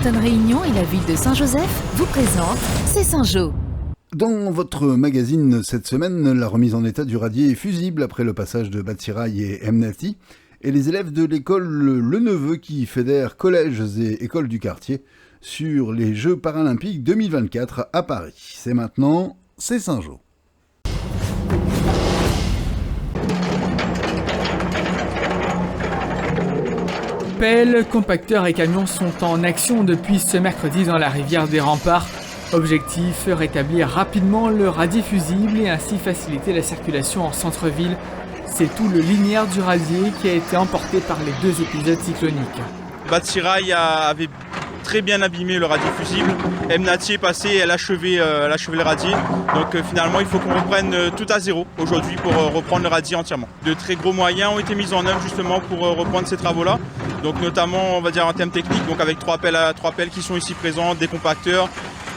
Sainte-Anne-Réunion et la ville de Saint-Joseph vous présentent C'est Saint-Jo. Dans votre magazine cette semaine, la remise en état du radier fusible après le passage de Batsirai et Emnati et les élèves de l'école Le Neveu qui fédèrent collèges et écoles du quartier sur les Jeux paralympiques 2024 à Paris. C'est maintenant, c'est Saint-Jo. Pelles, compacteurs et camions sont en action depuis ce mercredi dans la rivière des Remparts. Objectif, rétablir rapidement le radier fusible et ainsi faciliter la circulation en centre-ville. C'est tout le linéaire du radier qui a été emporté par les deux épisodes cycloniques. Batsirai avait très bien abîmé le radier fusible. Emnati est passé, elle a achevé le radier. Donc finalement, il faut qu'on reprenne tout à zéro aujourd'hui pour reprendre le radier entièrement. De très gros moyens ont été mis en œuvre justement pour reprendre ces travaux-là. Donc notamment, on va dire en termes techniques, donc avec trois pelles qui sont ici présentes, des compacteurs,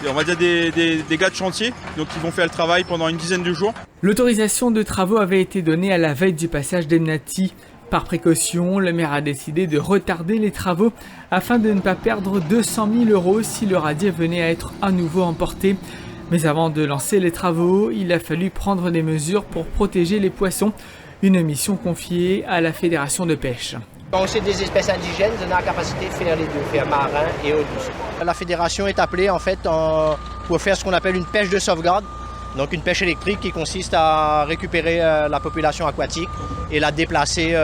on va dire des gars de chantier, donc qui vont faire le travail pendant une dizaine de jours. L'autorisation de travaux avait été donnée à la veille du passage d'Emnati. Par précaution, le maire a décidé de retarder les travaux afin de ne pas perdre 200 000 € si le radier venait à être à nouveau emporté. Mais avant de lancer les travaux, il a fallu prendre des mesures pour protéger les poissons, une mission confiée à la Fédération de pêche. On sait des espèces indigènes, on a la capacité de faire les deux, faire marin et eau douce. La fédération est appelée en fait pour faire ce qu'on appelle une pêche de sauvegarde. Donc une pêche électrique qui consiste à récupérer la population aquatique et la déplacer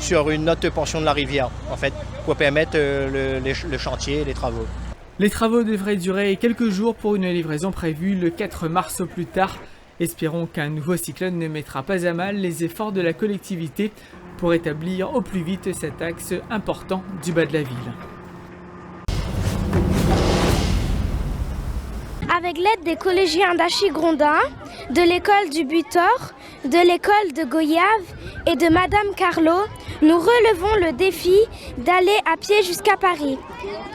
sur une autre portion de la rivière, en fait, pour permettre le chantier et les travaux. Les travaux devraient durer quelques jours pour une livraison prévue le 4 mars au plus tard. Espérons qu'un nouveau cyclone ne mettra pas à mal les efforts de la collectivité pour établir au plus vite cet axe important du bas de la ville. Avec l'aide des collégiens d'Achy-Grondin, de l'école du Butor, de l'école de Goyave et de Madame Carlo, nous relevons le défi d'aller à pied jusqu'à Paris.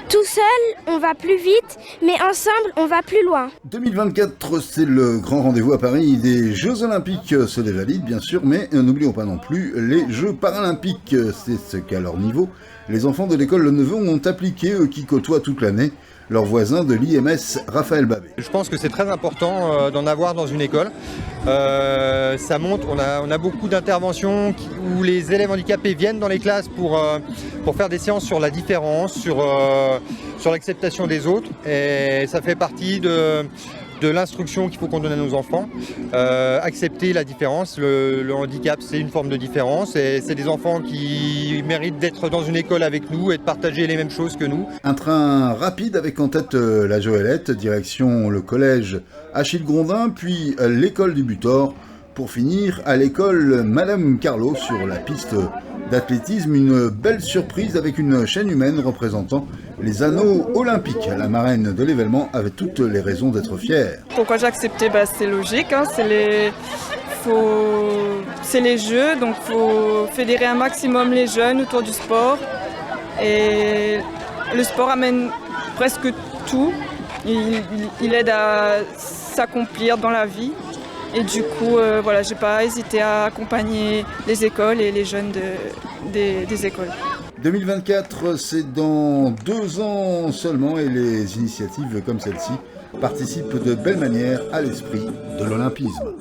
Tout seul, on va plus vite, mais ensemble, on va plus loin. 2024, c'est le grand rendez-vous à Paris des Jeux Olympiques. Se les valide, bien sûr, mais n'oublions pas non plus les Jeux Paralympiques. C'est ce qu'à leur niveau, les enfants de l'école Le Neveu ont appliqué, eux qui côtoient toute l'année leur voisin de l'IMS, Raphaël Babé. Je pense que c'est très important d'en avoir dans une école. Ça montre, on a beaucoup d'interventions où les élèves handicapés viennent dans les classes pour faire des séances sur la différence, sur l'acceptation des autres. Et ça fait partie de l'instruction qu'il faut qu'on donne à nos enfants. Accepter la différence, le handicap c'est une forme de différence et c'est des enfants qui méritent d'être dans une école avec nous et de partager les mêmes choses que nous. Un train rapide avec en tête la Joëlette, direction le collège Achille-Grondin, puis l'école du Butor, pour finir à l'école Madame Carlo sur la piste d'athlétisme. Une belle surprise avec une chaîne humaine représentant les anneaux olympiques. La marraine de l'événement avait toutes les raisons d'être fière. Pourquoi j'ai accepté ? C'est logique, hein, c'est les jeux, donc il faut fédérer un maximum les jeunes autour du sport. Et le sport amène presque tout, il aide à s'accomplir dans la vie. Et du coup, j'ai pas hésité à accompagner les écoles et les jeunes des écoles. 2024, c'est dans 2 ans seulement et les initiatives comme celle-ci participent de belle manière à l'esprit de l'olympisme.